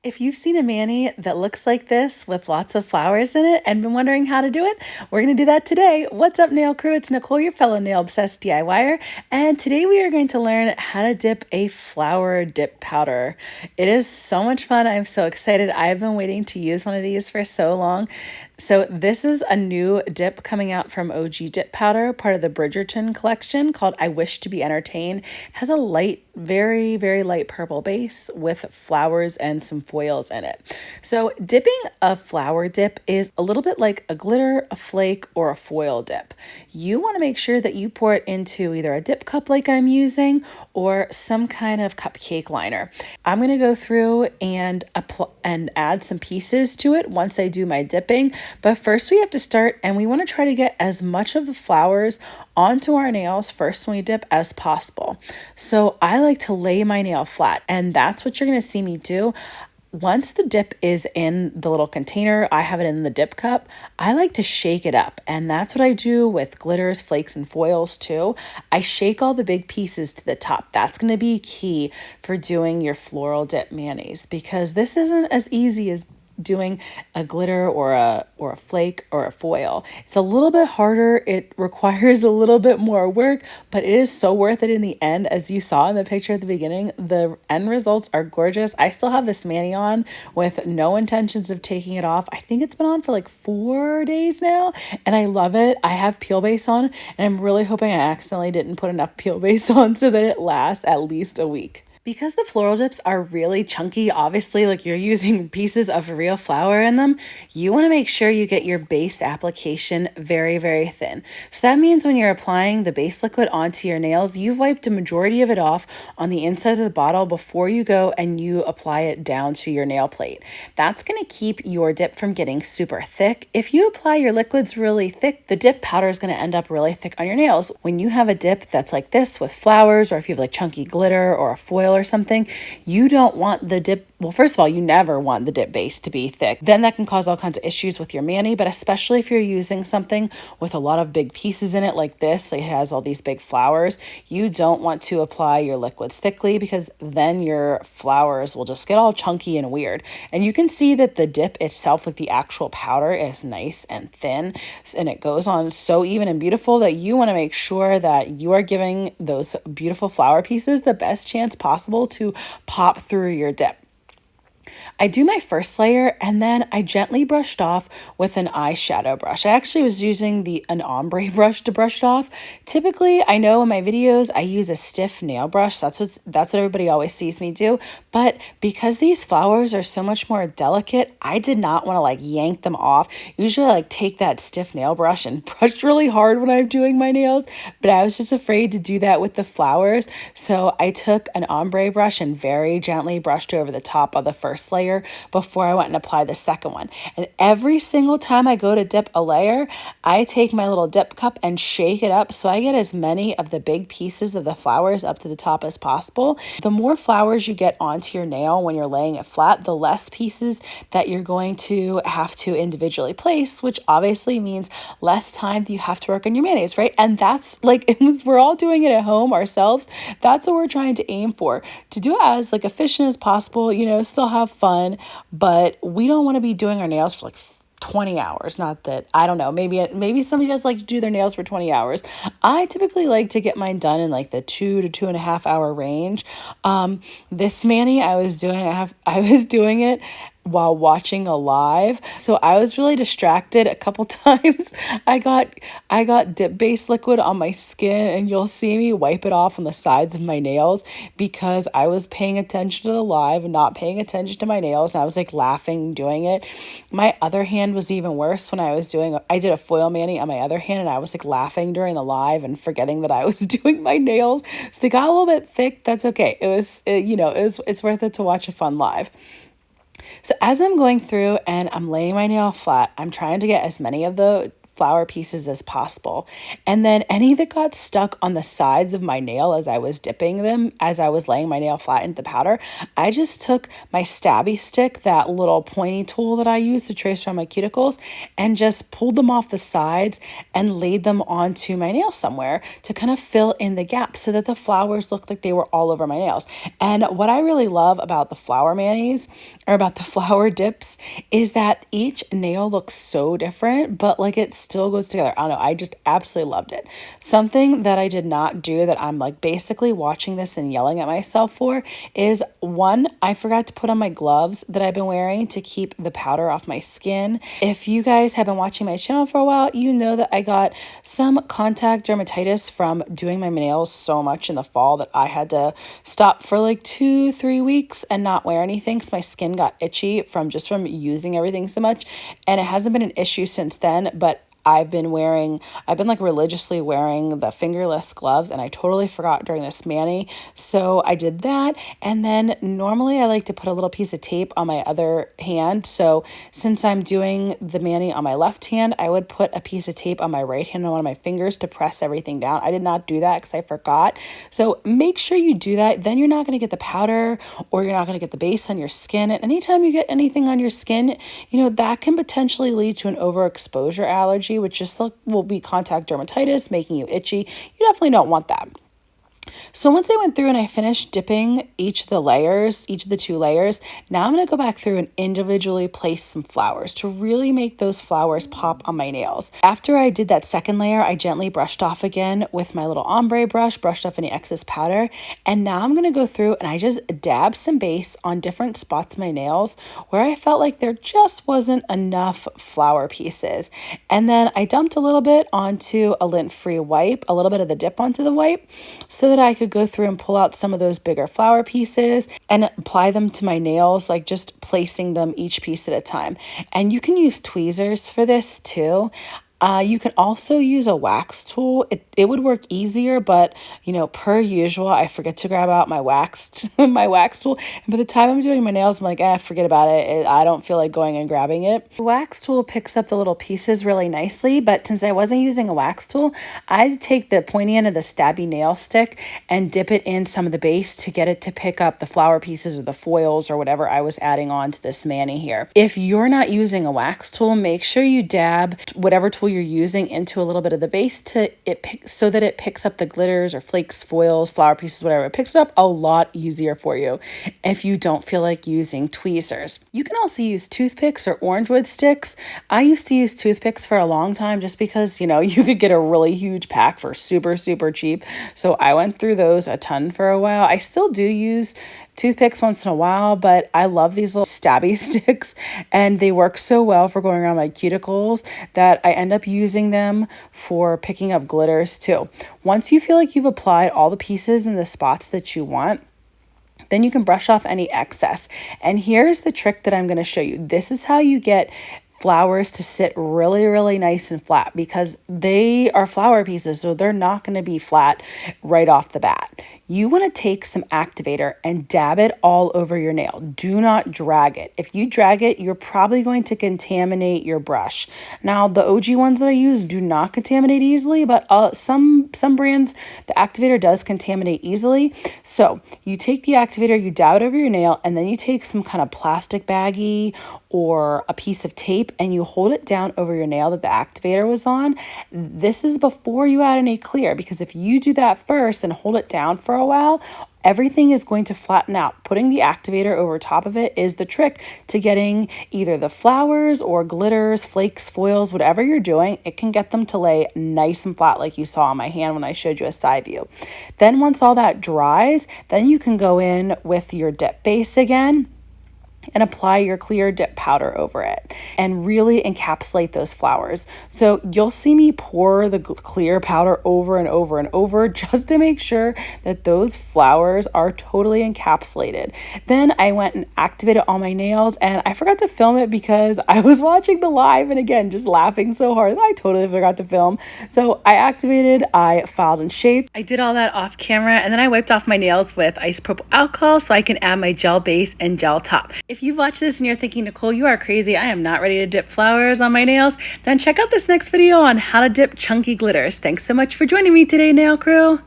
If you've seen a mani that looks like this with lots of flowers in it and been wondering how to do it, we're going to do that today. What's up, nail crew? It's Nicole, your fellow nail obsessed DIYer, and today we are going to learn how to dip a flower dip powder. It is so much fun. I'm so excited. I've been waiting to use one of these for so long. So this is a new dip coming out from OG Dip Powder, part of the Bridgerton collection called I Wish to Be Entertained. It has a light, very, very light purple base with flowers and some foils in it. So dipping a flower dip is a little bit like a glitter, a flake, or a foil dip. You want to make sure that you pour it into either a dip cup like I'm using or some kind of cupcake liner. I'm going to go through and add some pieces to it once I do my dipping. But first we have to start, and we want to try to get as much of the flowers onto our nails first when we dip as possible. So I like to lay my nail flat, and that's what you're going to see me do. Once the dip is in the little container, I have it in the dip cup, I like to shake it up. And that's what I do with glitters, flakes, and foils too. I shake all the big pieces to the top. That's going to be key for doing your floral dip manis, because this isn't as easy as doing a glitter or a flake or a foil. It's a little bit harder. It requires a little bit more work, but it is so worth it in the end. As you saw in the picture at the beginning, the end results are gorgeous. I still have this mani on with no intentions of taking it off. I think it's been on for like 4 days now, and I love it. I have peel base on, and I'm really hoping I accidentally didn't put enough peel base on so that it lasts at least a week. Because the floral dips are really chunky, obviously, like you're using pieces of real flower in them, you want to make sure you get your base application very, very thin. So that means when you're applying the base liquid onto your nails, you've wiped a majority of it off on the inside of the bottle before you go and you apply it down to your nail plate. That's going to keep your dip from getting super thick. If you apply your liquids really thick, the dip powder is going to end up really thick on your nails. When you have a dip that's like this with flowers, or if you have like chunky glitter or a foil or something, you don't want the dip. Well, first of all, you never want the dip base to be thick. Then that can cause all kinds of issues with your mani, but especially if you're using something with a lot of big pieces in it like this, it has all these big flowers, you don't want to apply your liquids thickly, because then your flowers will just get all chunky and weird. And you can see that the dip itself, like the actual powder, is nice and thin, and it goes on so even and beautiful that you want to make sure that you are giving those beautiful flower pieces the best chance possible to pop through your dip. I do my first layer, and then I gently brushed off with an eyeshadow brush. I actually was using an ombre brush to brush it off. Typically, I know in my videos I use a stiff nail brush. That's what everybody always sees me do. But because these flowers are so much more delicate, I did not want to like yank them off. Usually I like take that stiff nail brush and brush really hard when I'm doing my nails, but I was just afraid to do that with the flowers. So I took an ombre brush and very gently brushed over the top of the first layer before I went and applied the second one. And every single time I go to dip a layer, I take my little dip cup and shake it up so I get as many of the big pieces of the flowers up to the top as possible. The more flowers you get onto your nail when you're laying it flat, the less pieces that you're going to have to individually place, which obviously means less time that you have to work on your manis, right? And that's like, we're all doing it at home ourselves. That's what we're trying to aim for, to do it as like efficient as possible, still have fun, but we don't want to be doing our nails for like 20 hours. Not that, I don't know, maybe somebody does like to do their nails for 20 hours. I typically like to get mine done in like the 2 to 2.5 hour range. This mani I was doing it while watching a live, so I was really distracted a couple times. I got dip base liquid on my skin, and you'll see me wipe it off on the sides of my nails because I was paying attention to the live and not paying attention to my nails, and I was like laughing doing it. My other hand was even worse when I did a foil mani on my other hand, and I was like laughing during the live and forgetting that I was doing my nails, so they got a little bit thick. That's okay. It's worth it to watch a fun live. So as I'm going through and I'm laying my nail flat, I'm trying to get as many of the flower pieces as possible. And then any that got stuck on the sides of my nail as I was dipping them, as I was laying my nail flat into the powder, I just took my Stabby Stick, that little pointy tool that I use to trace around my cuticles, and just pulled them off the sides and laid them onto my nail somewhere to kind of fill in the gap so that the flowers looked like they were all over my nails. And what I really love about the flower manis, or about the flower dips, is that each nail looks so different, but like it still goes together. I don't know, I just absolutely loved it. Something that I did not do that I'm like basically watching this and yelling at myself for is, one, I forgot to put on my gloves that I've been wearing to keep the powder off my skin. If you guys have been watching my channel for a while, you know that I got some contact dermatitis from doing my nails so much in the fall that I had to stop for like 2-3 weeks and not wear anything because my skin got itchy from using everything so much. And it hasn't been an issue since then, but I've been like religiously wearing the fingerless gloves, and I totally forgot during this mani. So I did that. And then normally I like to put a little piece of tape on my other hand. So since I'm doing the mani on my left hand, I would put a piece of tape on my right hand on one of my fingers to press everything down. I did not do that because I forgot. So make sure you do that. Then you're not going to get the powder, or you're not going to get the base on your skin. And anytime you get anything on your skin, that can potentially lead to an overexposure allergy, which just will be contact dermatitis, making you itchy. You definitely don't want that. So once I went through and I finished dipping each of the 2 layers, now I'm going to go back through and individually place some flowers to really make those flowers pop on my nails. After I did that second layer, I gently brushed off again with my little ombre brush, brushed off any excess powder. And now I'm going to go through and I just dab some base on different spots of my nails where I felt like there just wasn't enough flower pieces. And then I dumped a little bit onto a lint-free wipe, a little bit of the dip onto the wipe, so that I could go through and pull out some of those bigger flower pieces and apply them to my nails, like just placing them each piece at a time. And you can use tweezers for this too. You can also use a wax tool. It would work easier, but per usual, I forget to grab out my wax tool. And by the time I'm doing my nails, I'm like, forget about it. I don't feel like going and grabbing it. The wax tool picks up the little pieces really nicely, but since I wasn't using a wax tool, I take the pointy end of the stabby nail stick and dip it in some of the base to get it to pick up the flower pieces or the foils or whatever I was adding on to this mani here. If you're not using a wax tool, make sure you dab whatever tool you're using into a little bit of the base so that it picks up the glitters or flakes, foils, flower pieces, whatever. It picks it up a lot easier for you if you don't feel like using tweezers. You can also use toothpicks or Orangewood sticks. I used to use toothpicks for a long time just because, you could get a really huge pack for super, super cheap. So I went through those a ton for a while. I still do use toothpicks once in a while, but I love these little stabby sticks, and they work so well for going around my cuticles that I end up using them for picking up glitters too. Once you feel like you've applied all the pieces in the spots that you want, then you can brush off any excess. And here's the trick that I'm going to show you. This is how you get flowers to sit really, really nice and flat, because they are flower pieces, so they're not going to be flat right off the bat. You want to take some activator and dab it all over your nail. Do not drag it. If you drag it, you're probably going to contaminate your brush. Now, the OG ones that I use do not contaminate easily, but some brands, the activator does contaminate easily. So you take the activator, you dab it over your nail, and then you take some kind of plastic baggie or a piece of tape and you hold it down over your nail that the activator was on. This is before you add any clear, because if you do that first and hold it down for a while, everything is going to flatten out. Putting the activator over top of it is the trick to getting either the flowers or glitters, flakes, foils, whatever you're doing. It can get them to lay nice and flat like you saw on my hand when I showed you a side view. Then once all that dries, then you can go in with your dip base again and apply your clear dip powder over it and really encapsulate those flowers. So you'll see me pour the clear powder over and over and over just to make sure that those flowers are totally encapsulated. Then I went and activated all my nails, and I forgot to film it because I was watching the live and again just laughing so hard that I totally forgot to film. So I activated, I filed and shaped. I did all that off camera, and then I wiped off my nails with isopropyl alcohol so I can add my gel base and gel top. If you've watched this and you're thinking, Nicole, you are crazy, I am not ready to dip flowers on my nails, then check out this next video on how to dip chunky glitters. Thanks so much for joining me today, nail crew.